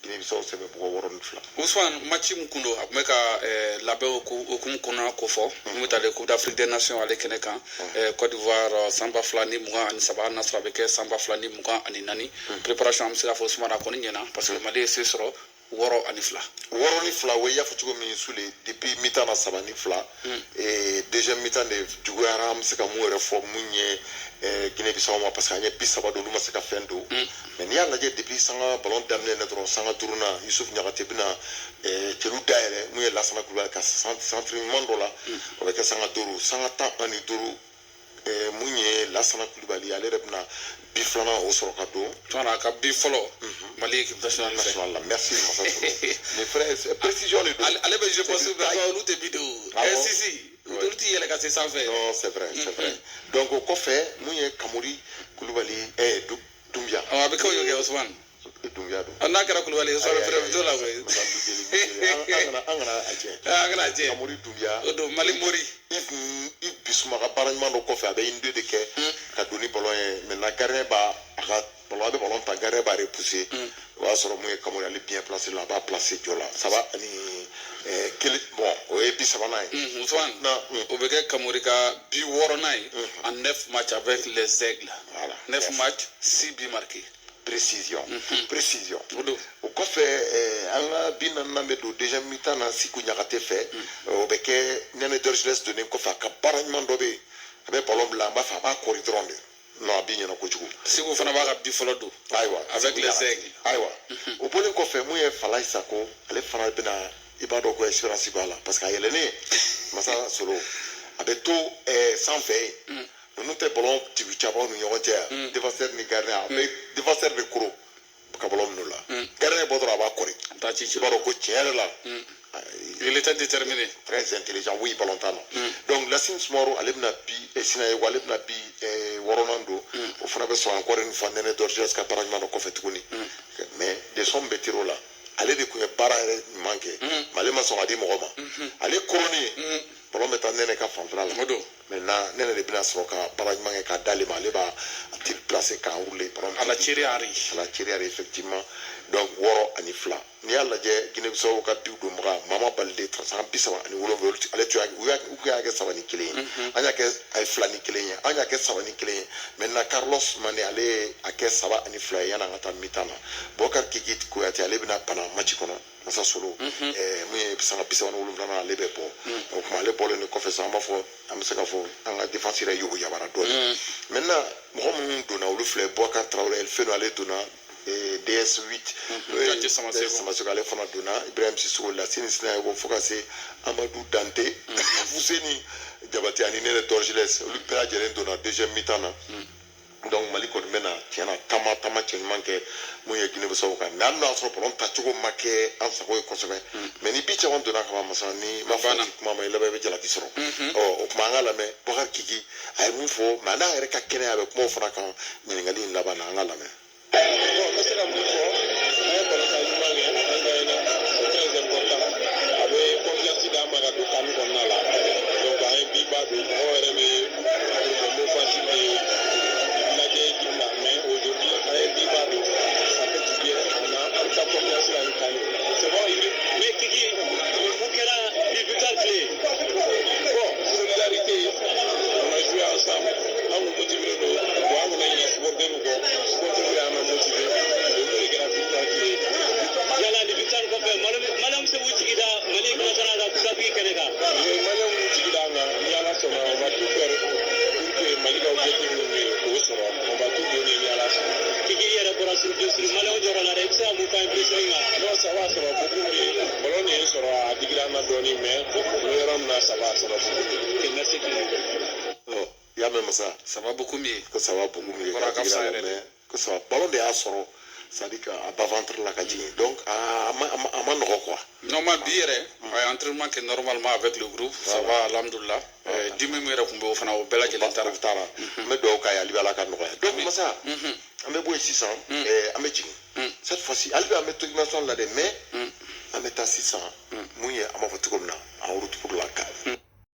Guinée-Bissau c'est beaucoup waron fla Ousmane match mu kundo meka label ko okum kona ko fo mu tale Coupe d'Afrique des Nations ale kenekan Côte d'Ivoire samba flani muga ani saba nasra beke samba flani muga ani nani préparation am sira fo Ousmane ko nyena parce que Mali c'est soro woro ani fla we ya futugo min sule depuis mi-temps na saba ni fla et deuxième mi-temps de jugo aram se ka mu refo munye Guinée-Bissau ma parce que anya bi saba do luma se ka fendo mais ni ala je depuis sanga ballon d'amener na dron sanga tourna Youssouf Niakhaté bina telu daire mu la sana kulba ka centre mandola avec sanga touru sanga ta ani touru munye la sana kulbali ale rebna bi flana o soroka do tona ka bi folo Mali équipe nationale merci mes frères précision les deux allez je pense que nous te vidéo si non c'est vrai donc au café munye Kamori Koulibaly Doumbia avec quoi yo Ousmane Doumbia do ana kara Koulibaly so le frère do la way angana je Kamori Doumbia do Mali Mori if bisuma ka baragnement do café abe inde de ke ka doni ballon maintenant gardien ba ballon ta gardien ba repousser wa soro munye Kamori ali bien placé là-bas placé Diola ça va ani bon et puis ça va Ousmane au bec Kamori ka bi woro nai en 9 matchs avec les Aigles voilà 9 matchs 6 buts marqués précision au café anga bina nambe do déjà mi-temps na siku Niakhaté fait au bec nene dorjeles donné ko fa ka baragnement do be avec ballon blanc ba fa ba corridor non binya na ko jugo siku fana ba ka bi folo do aywa avec les Aigles aywa au bolen ko fe mu e falay sako ale fana bina ibado ko espérance bala parce que ayelene masa solo avec tout sans fait nous te ballon tu chabo nous yotia défenseur ni gardien avec défenseur de kuro ka ballon nous là gardien bodra ba kori ta ci ibado ko tiere là il était déterminé très intelligent oui ballon donc la Sim Smoro alebna bi et sina walebna bi woronando au fana be so encore une fois nene dorjes ka paragement ko fetukuni mais des sommes betiro là ale de kuye bara manke male maso adi mogoma ale koroni bolo meta nene ka fanfra la modo maintenant nene de bina soka baragement ka dali male ba til placer ka rouler à la Thierry effectivement donc woro ani fla ni alla je Guinée-Bissau ka biudo mga mama balde transan bisawa ani wolo ale tu uya ga sawani kile anya ke ay fla ni kile anya ke sawani kile maintenant Carlos Mané ale ake sawa ani fla yana ngata mitana Bokar Kikit ko ati ale bina pana match kono masa solo mu bisanga bisawa no wolo na ale bebo donc ma ale bolo ni confessant ma fo am se ka fo anga défenseur yugo yabara do maintenant mo mun dona wolo fla Bokar Traoré el feno ale dona DS8 sama sokale fana dona Ibrahim Sissoko la sinisina ko fokase Amadou Dante Fuseni Diabaté ani ne Dorgeles lui pera jeren dona deuxième mi-temps donc Mali ko mena tiana tama tellement que moye Guinée-Bissau ka mais amna so problème ta chogo make am sa ko kosebe mais ni bi chawon dona ka masani ma fana kuma mai labe jala kisoro o kuma ngala me Bokar Kiki ay mu fo mana ere ka kene abe kuma fana kan ni ngali labana ngala me c'est très important avec confiance dans Magadou Kami Konala donc un biba de mais aujourd'hui un biba de ça fait du bien on a toute confiance dans Kami c'est bon mais Kiki vous quel difficile clé bon solidarité on a joué ensemble on nous motive on a une supporter nous supporter on motivé yala di bitan ko fe malam se wuci gida malik nasara da kuda bi kenega malam wuci gida na yala so on va tout faire pour que malika objectif nous sera on va tout donner yala so kiki yere pour sur malam jora la rek sa mu fa impression non ça va beaucoup mais bolon est sera digira na doni mais yoram na ça va beaucoup merci oh ya même ça va beaucoup mieux que ça va beaucoup mieux que ça va ballon de asoro c'est-à-dire à bas ventre la kaji donc à man quoi normal bien entraînement que normalement avec le groupe ça va alhamdoulilah 10 minutes ko be fana o bela jelen tara mais do ka ya libala ka no donc masa ambe boy 600 ambe jing cette fois-ci albi ambe to national la de mais ambe ta 600 muye ama fotukomna en route pour la CAN